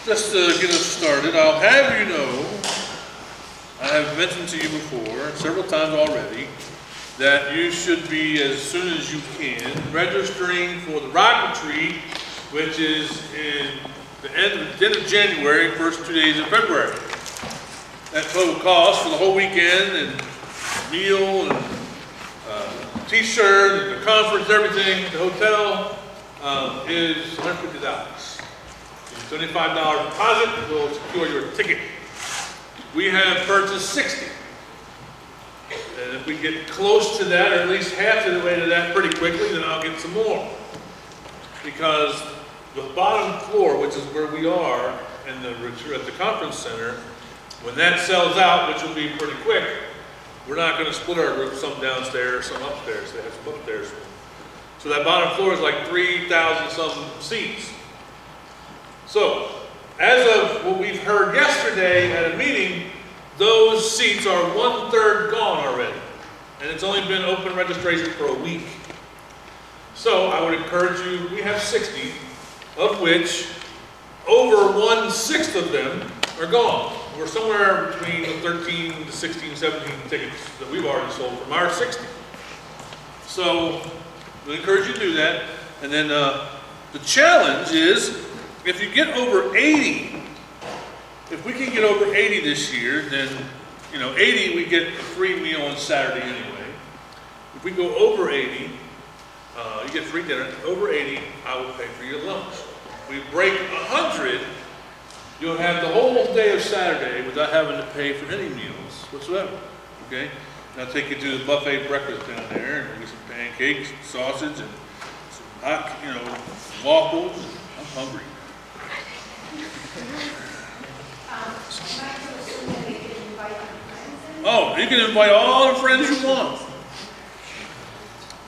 Just to get us started, I'll have you know, I have mentioned to you before, several times already, that you should be, as soon as you can, registering for the Rock Retreat, which is in the end of January, first 2 days of February. That total cost for the whole weekend and meal and t-shirt and the conference, everything, the hotel is $150. $75 deposit will secure your ticket. We have purchased 60. And if we get close to that, or at least half of the way to that pretty quickly, then I'll get some more. Because the bottom floor, which is where we are in at the conference center, when that sells out, which will be pretty quick, we're not going to split our group, some downstairs, some upstairs. They have some upstairs. So that bottom floor is like 3,000 some seats. So, as of what we've heard yesterday at a meeting, those seats are 1/3 gone already. And it's only been open registration for a week. So, I would encourage you, we have 60, of which over 1/6 of them are gone. We're somewhere between 13 to 16, 17 tickets that we've already sold from our 60. So, we encourage you to do that. And then the challenge is, if you get over 80, if we can get over 80 this year, then, 80 we get a free meal on Saturday anyway. If we go over 80, you get free dinner. Over 80, I will pay for your lunch. If we break 100, you'll have the whole day of Saturday without having to pay for any meals whatsoever. Okay? And I'll take you to the buffet breakfast down there, and we'll get some pancakes, and sausage, and some hot, waffles. I'm hungry. Oh, you can invite all the friends you want.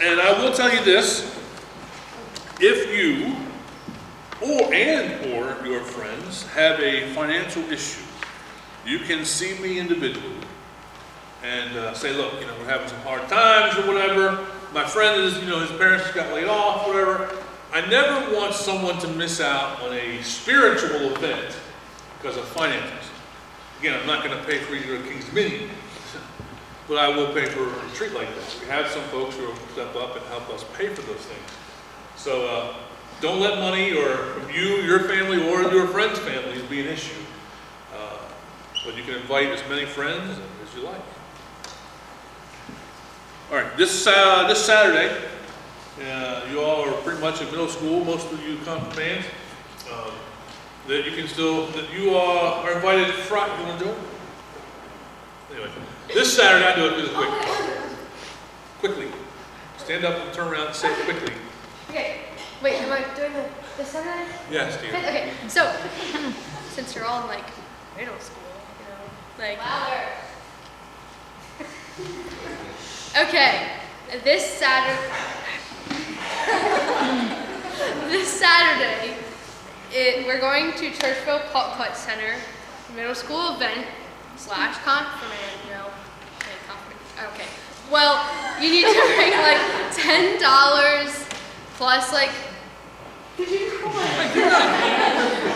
And I will tell you this, if you or your friends have a financial issue, you can see me individually and say, look, we're having some hard times or whatever. My friend is, his parents got laid off, whatever. I never want someone to miss out on a spiritual event because of finances. Again, I'm not going to pay for you to go to King's Dominion, but I will pay for a retreat like this. We have some folks who will step up and help us pay for those things. So don't let money or from you, your family, or your friends' families be an issue. But you can invite as many friends as you like. All right, this Saturday, you all are pretty much in middle school. Most of you come from bands. That you are invited Friday. You want to do it? Anyway, this Saturday, I do it really quickly. Stand up and turn around and say it quickly. Okay. Wait, am I doing the Saturday? Yes, dear. Okay, so, since you're all in, middle school, Louder. Okay, this Saturday, we're going to Churchville Putt Center, middle school event / conference, okay. Well, you need to bring $10 plus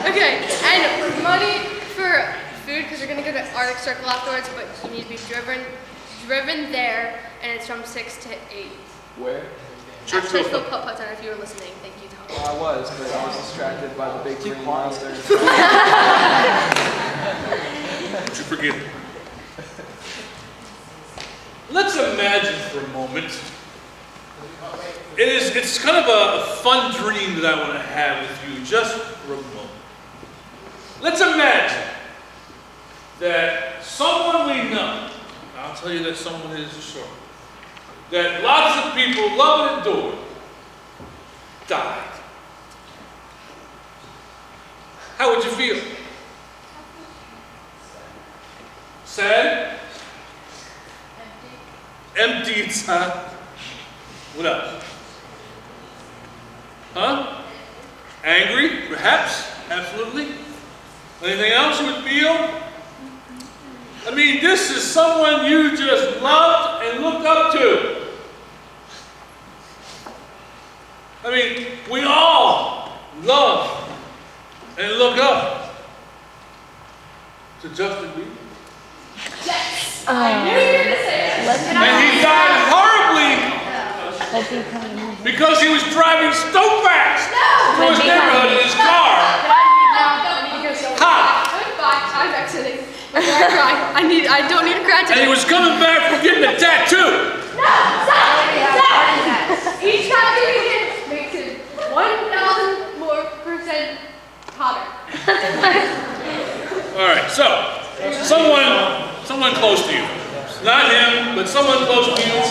okay, and money for food because we're gonna go to Arctic Circle afterwards, but you need to be driven there, and it's from 6 to 8. Where? Churchville Putt Center. If you were listening, thank you, Tom. Well, I was, but I was distracted by the big green monster. Don't you forget it. Let's imagine for a moment. It's kind of a fun dream that I want to have with you just for a moment. Let's imagine that someone we know, I'll tell you that someone is short, that lots of people love and adore, died. How would you feel? Sad? Empty inside. What else? Huh? Angry? Perhaps? Absolutely. Anything else you would feel? I mean, this is someone you just loved and looked up to. I mean, we all love and look up to Justin Bieber. Yes! I knew you were going to say it. And he died horribly because he was driving so fast through his neighborhood in his car. I'm exiting. Before I cry. I don't need to cry today. And he was coming back from getting a tattoo. No! Stop! Each tattoo he gets makes it 1,000% more hotter. All right, so someone close to you. Not him, but someone close to you.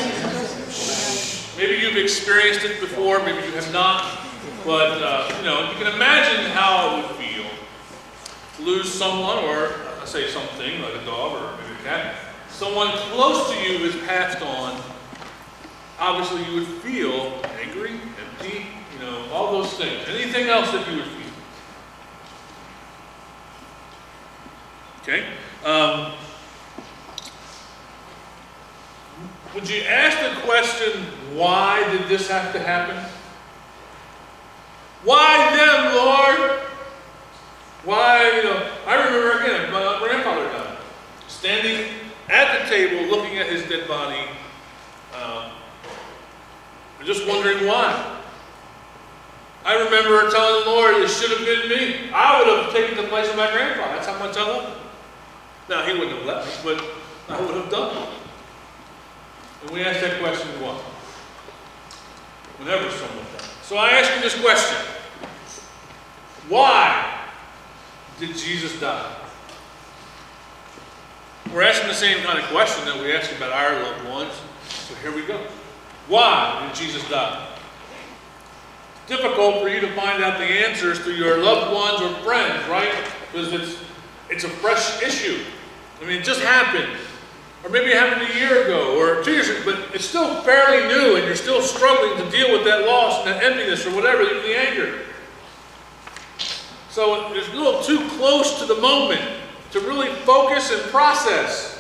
Maybe you've experienced it before, maybe you have not. But, you can imagine how it would feel to lose someone, or I say something like a dog or maybe a cat. Someone close to you is passed on. Obviously, you would feel angry, empty, all those things. Anything else that you would feel. Okay? Would you ask the question, why did this have to happen? Why them, Lord? Why, I remember again, my grandfather died. Standing at the table, looking at his dead body, just wondering why. I remember telling the Lord, it should have been me. I would have taken the place of my grandfather. That's how much I loved him. Now, he wouldn't have let me, but I would have done it. And we ask that question why? Whenever someone dies. So I ask you this question. Why did Jesus die? We're asking the same kind of question that we ask about our loved ones. So here we go. Why did Jesus die? It's difficult for you to find out the answers through your loved ones or friends, right? Because it's a fresh issue. I mean, it just happened. Or maybe it happened a year ago or 2 years ago, but it's still fairly new and you're still struggling to deal with that loss and that emptiness or whatever, even the anger. So it's a little too close to the moment to really focus and process.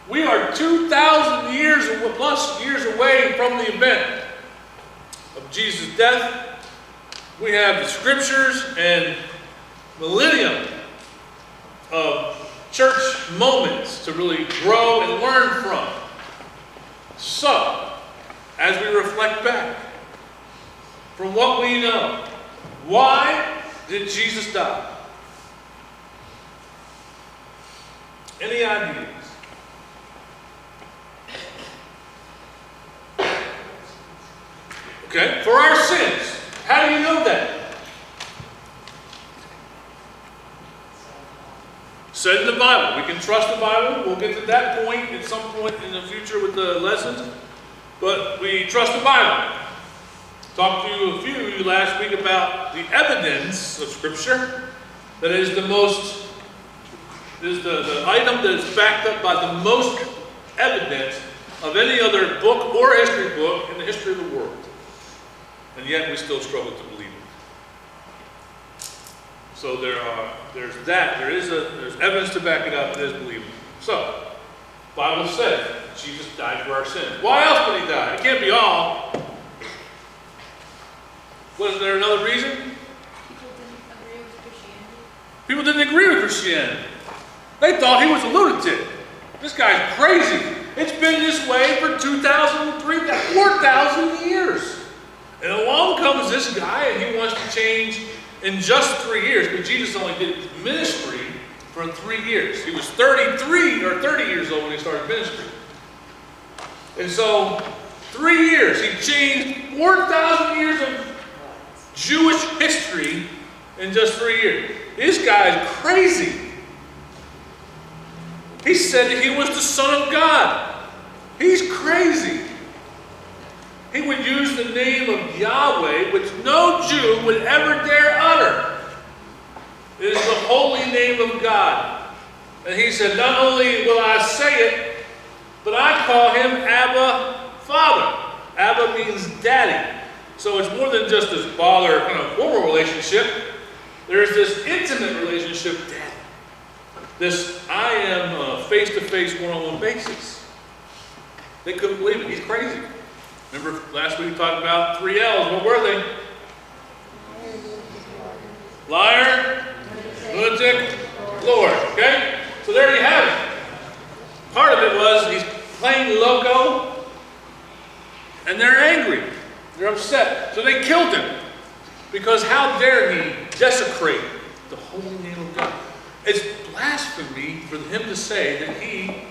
We are 2,000 years or plus years away from the event of Jesus' death. We have the scriptures and millennium of church moments to really grow and learn from. So, as we reflect back, from what we know, why did Jesus die? Any ideas? Okay, for our sins. How do you know that? Said in the Bible. We can trust the Bible. We'll get to that point at some point in the future with the lessons. But we trust the Bible. Talked to a few of you last week about the evidence of Scripture that is the item that is backed up by the most evidence of any other book or history book in the history of the world. And yet we still struggle to believe it. So there's evidence to back it up. It is believable. So, the Bible said Jesus died for our sins. Why else would he die? It can't be all. Was there another reason? People didn't agree with Christianity. They thought he was a lunatic. This guy's crazy. It's been this way for 2,000, 3,000, 4,000 years. And along comes this guy and he wants to change in just 3 years. But Jesus only did ministry for 3 years. He was 33 or 30 years old when he started ministry. And so, 3 years. He changed 4,000 years of Jewish history in just 3 years. This guy's crazy. He said that he was the Son of God. He's crazy. He would use the name of Yahweh, which no Jew would ever dare utter. It is the holy name of God. And he said, not only will I say it, but I call him Abba Father. Abba means daddy. So it's more than just this father kind of formal relationship. There's this intimate relationship, daddy. This I am face-to-face, one-on-one basis. They couldn't believe it. He's crazy. Remember last week we talked about 3 L's. What were they? Liar, lunatic, Lord, okay? So there you have it. Part of it was he's playing loco, and they're angry. They're upset. So they killed him. Because how dare he desecrate the holy name of God? It's blasphemy for him to say that he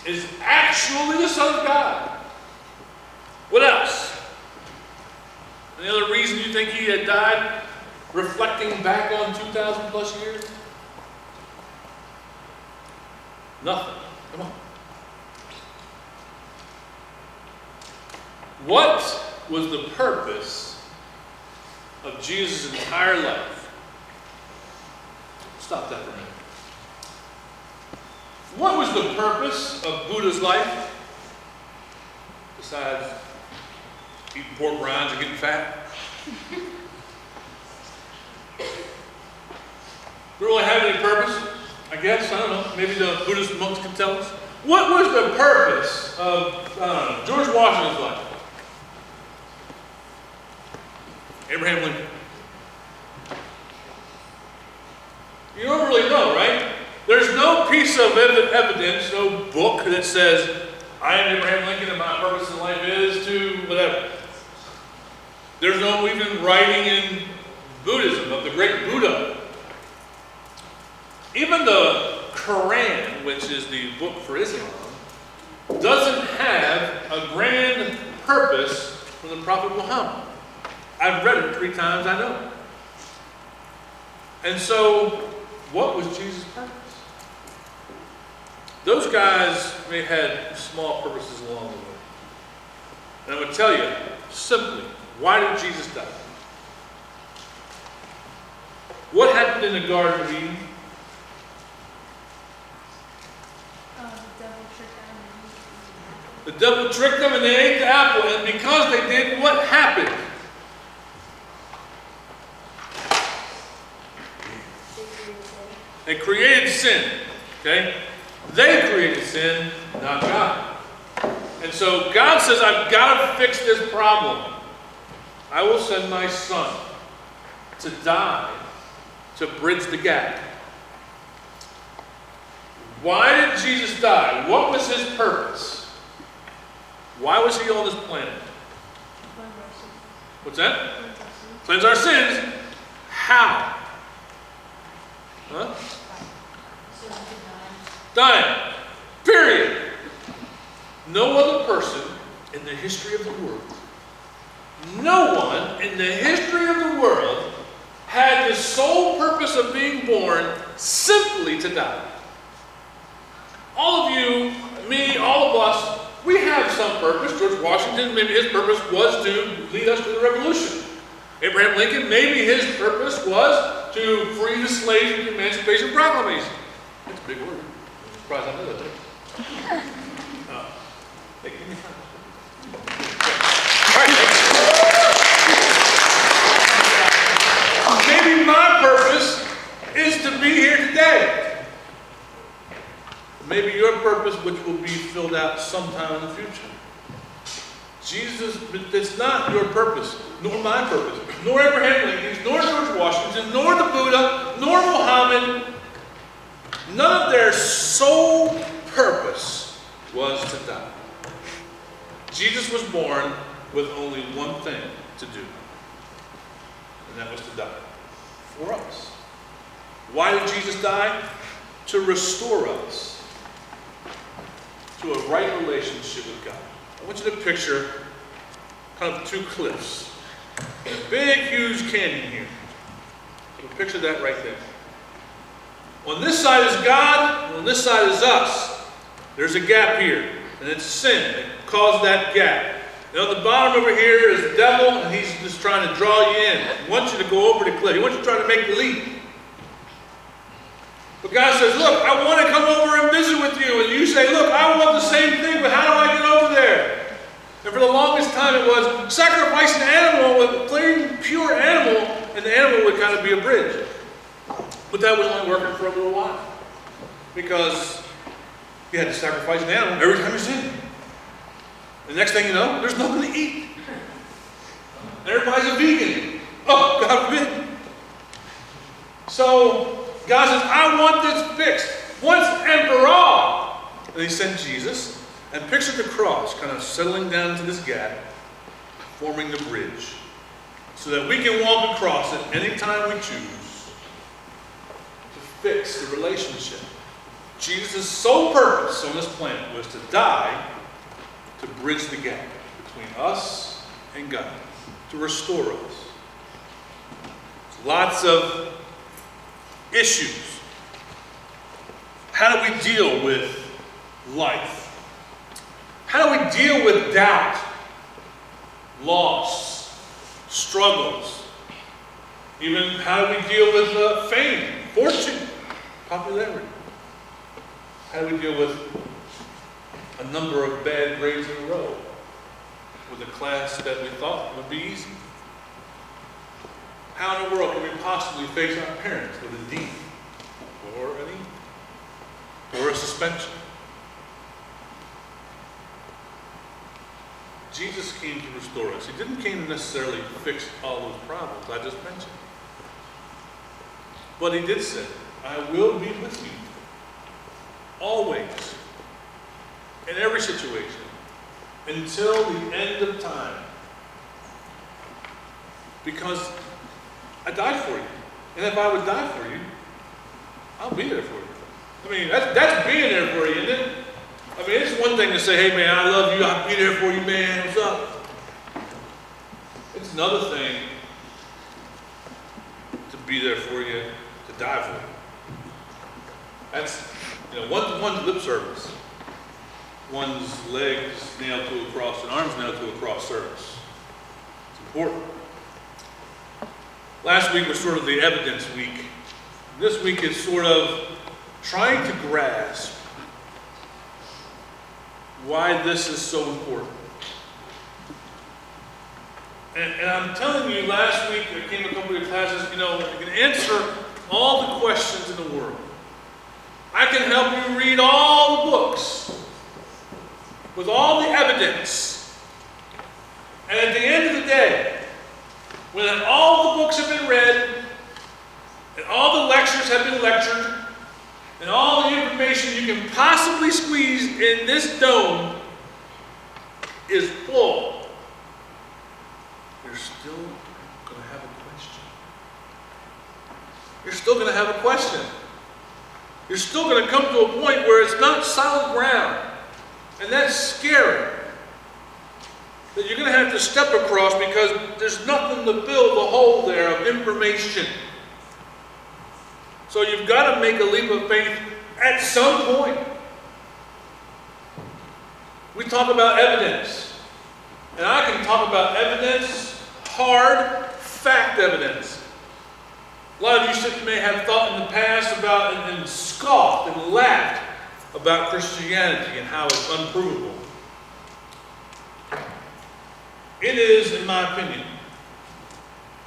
is actually the Son of God. What else? Any other reason you think he had died? Reflecting back on 2,000 plus years? Nothing. Come on. What was the purpose of Jesus' entire life? Stop that for a minute. What was the purpose of Buddha's life? Besides eating pork rinds and getting fat? We don't really have any purpose, I guess. I don't know. Maybe the Buddhist monks can tell us. What was the purpose of George Washington's life? Abraham Lincoln. You don't really know, right? There's no piece of evidence, no book that says, I am Abraham Lincoln and my purpose in life is to whatever. There's no even writing in Buddhism of the great Buddha. Even the Quran, which is the book for Islam, doesn't have a grand purpose from the Prophet Muhammad. I've read it 3 times, I know. And so, what was Jesus' purpose? Those guys may have had small purposes along the way. And I'm going to tell you, simply, why did Jesus die? What happened in the Garden of Eden? The devil tricked them and they ate the apple. And because they did, what happened? They created sin. Okay? They created sin, not God. And so God says, I've got to fix this problem. I will send my son to die to bridge the gap. Why did Jesus die? What was his purpose? Why was he on this planet? What's that? Cleanse our sins. How? Huh? Dying. Period. No other person in the history of the world, no one in the history of the world had the sole purpose of being born simply to die. All of you, me, all of us, we have some purpose. George Washington, maybe his purpose was to lead us to the revolution. Abraham Lincoln, maybe his purpose was to free the slaves with the Emancipation Proclamation. That's a big word. I'm surprised I know that. Hey, give me time. All right. Maybe my purpose is to be here today. Maybe your purpose, which will be filled out sometime in the future. Jesus, it's not your purpose, nor my purpose, nor Abraham Lincoln's, nor George Washington, nor the Buddha, nor Muhammad. None of their sole purpose was to die. Jesus was born with only one thing to do, and that was to die for us. Why did Jesus die? To restore us to a right relationship with God. I want you to picture kind of 2 cliffs. A big, huge canyon here. So picture that right there. On this side is God, and on this side is us. There's a gap here, and it's sin that caused that gap. And on the bottom over here is the devil, and he's just trying to draw you in. He wants you to go over the cliff. He wants you to try to make the leap. But God says, look, I want to come over and visit with you. And you say, look, I want the same thing, but how do I get over there? And for the longest time it was sacrifice an animal with a clean, pure animal, and the animal would kind of be a bridge. But that was only working for a little while. Because you had to sacrifice an animal every time you sinned. The next thing you know, there's nothing to eat. And everybody's a vegan. Oh, God forbid. So, God says, I want this fixed once and for all. And he sent Jesus, and picture the cross kind of settling down into this gap, forming the bridge, so that we can walk across it anytime we choose to fix the relationship. Jesus' sole purpose on this planet was to die to bridge the gap between us and God, to restore us. Lots of issues. How do we deal with life? How do we deal with doubt, loss, struggles? Even how do we deal with fame, fortune, popularity? How do we deal with a number of bad grades in a row with a class that we thought would be easy? How in the world can we possibly face our parents with a D or an E or a suspension? Jesus came to restore us. He didn't came to necessarily fix all those problems I just mentioned. But he did say, I will be with you always, in every situation, until the end of time. Because I died for you. And if I would die for you, I'll be there for you. I mean, that's being there for you, isn't it? I mean, it's one thing to say, hey man, I love you, I'll be there for you, man, what's up? It's another thing to be there for you, to die for you. That's, one's lip service. One's legs nailed to a cross and arms nailed to a cross service. It's important. Last week was sort of the evidence week. This week is sort of trying to grasp why this is so important. And I'm telling you, last week I came to a couple of classes, you can answer all the questions in the world. I can help you read all the books with all the evidence. And at the end of the day, when all the books have been read, and all the lectures have been lectured, and all the information you can possibly squeeze in this dome is full, you're still going to have a question. You're still going to have a question. You're still going to come to a point where it's not solid ground. And that's scary. That you're going to have to step across because there's nothing to fill the hole there of information. So you've got to make a leap of faith at some point. We talk about evidence. And I can talk about evidence, hard, fact evidence. A lot of you may have thought in the past about and scoffed and laughed about Christianity and how it's unprovable. It is, in my opinion,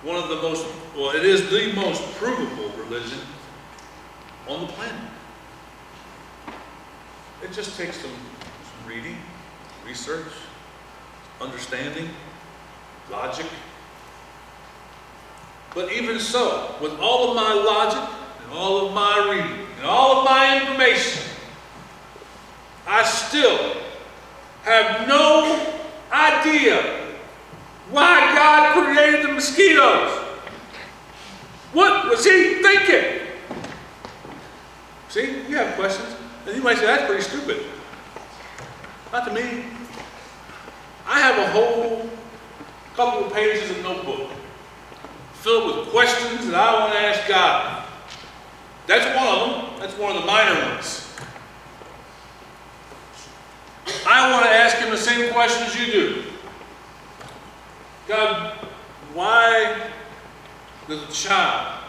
it is the most provable religion on the planet. It just takes some reading, research, understanding, logic. But even so, with all of my logic and all of my reading and all of my information, I still have no idea why God created the mosquitoes. What was he thinking? See, you have questions. And you might say, that's pretty stupid. Not to me. I have a whole couple of pages of notebook filled with questions that I want to ask God. That's one of them. That's one of the minor ones. I want to ask him the same questions you do. God, why does a child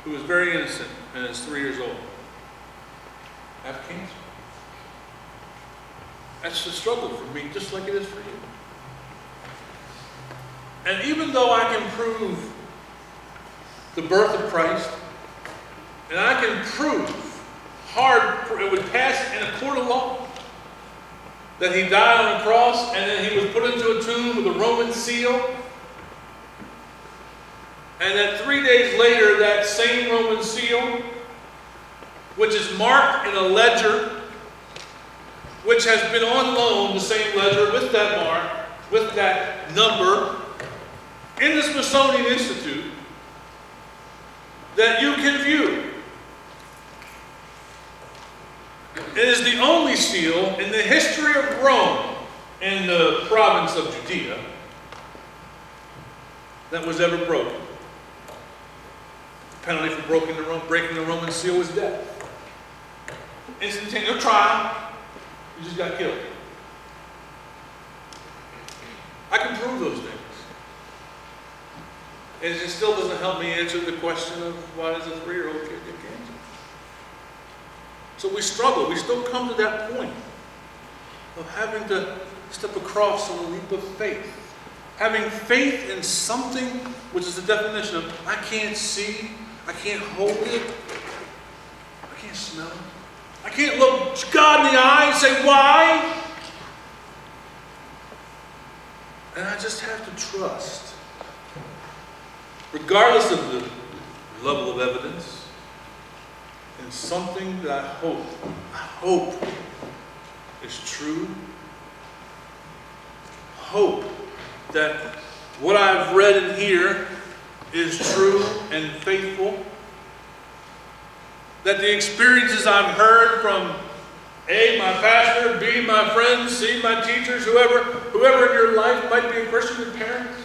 who is very innocent and is 3 years old have cancer? That's a struggle for me, just like it is for you. And even though I can prove the birth of Christ, and I can prove it would pass in a court of law that he died on a cross and then he was put into a tomb with a Roman seal, And then 3 days later, that same Roman seal, which is marked in a ledger, which has been on loan, the same ledger with that mark, with that number, in the Smithsonian Institute, that you can view. It is the only seal in the history of Rome, in the province of Judea, that was ever broken. The penalty for breaking the Roman seal was death. Instantaneous, no trial, you just got killed. I can prove those things. And it still doesn't help me answer the question of why does a 3-year-old kid get cancer? So we struggle. We still come to that point of having to step across on a leap of faith. Having faith in something which is the definition of I can't see, I can't hold it, I can't smell it. I can't look God in the eye and say, why? And I just have to trust. Regardless of the level of evidence, in something that I hope is true. Hope that what I've read in here is true and faithful. That the experiences I've heard from A, my pastor, B, my friends, C, my teachers, whoever in your life might be a Christian and parents.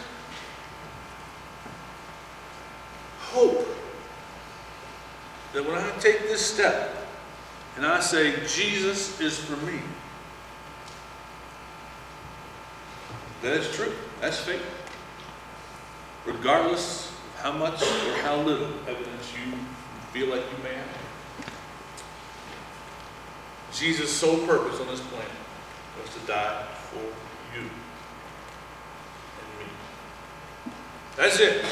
Hope that when I take this step and I say, Jesus is for me, that is true. That's faith. Regardless of how much or how little evidence you feel like you may have. Jesus' sole purpose on this planet was to die for you and me. That's it.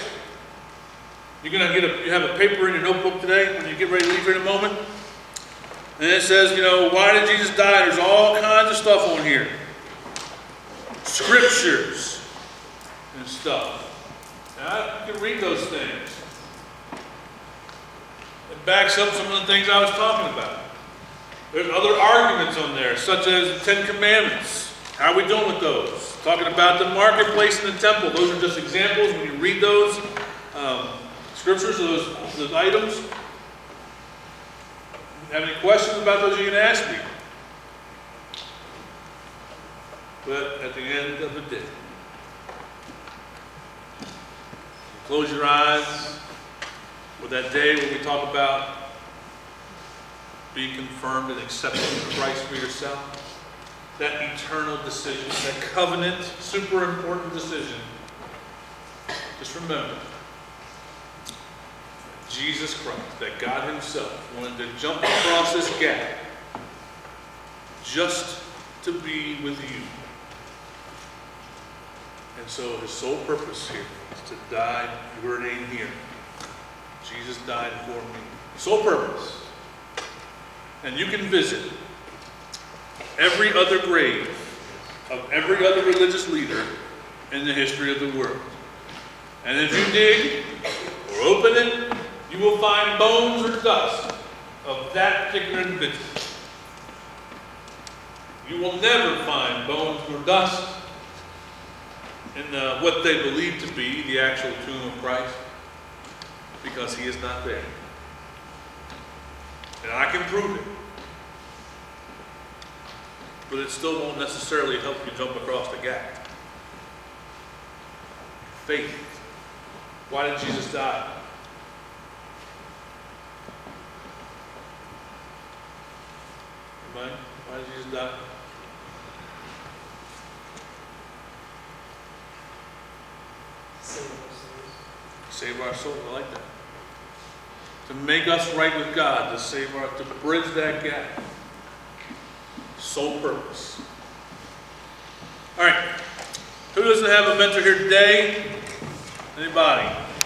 You're going to you have a paper in your notebook today when you get ready to leave here in a moment. And it says, why did Jesus die? There's all kinds of stuff on here. Scriptures and stuff. Now, you can read those things. It backs up some of the things I was talking about. There's other arguments on there, such as the 10 Commandments. How are we doing with those? Talking about the marketplace and the temple. Those are just examples. When you read those scriptures, those items, if you have any questions about those, you can ask me. But at the end of the day, close your eyes with that day when we talk about being confirmed and accepting Christ for yourself. That eternal decision, that covenant, super important decision. Just remember, Jesus Christ, that God Himself wanted to jump across this gap just to be with you. And so His sole purpose here is to die your name here. Jesus died for me. Sole purpose. And you can visit every other grave of every other religious leader in the history of the world. And if you dig or open it, you will find bones or dust of that particular individual. You will never find bones or dust in what they believe to be the actual tomb of Christ, because He is not there. And I can prove it. But it still won't necessarily help you jump across the gap. Faith. Why did Jesus die? Anybody? Why did Jesus die? Save our souls. I like that. To make us right with God, to bridge that gap. Sole purpose. All right. Who doesn't have a mentor here today? Anybody?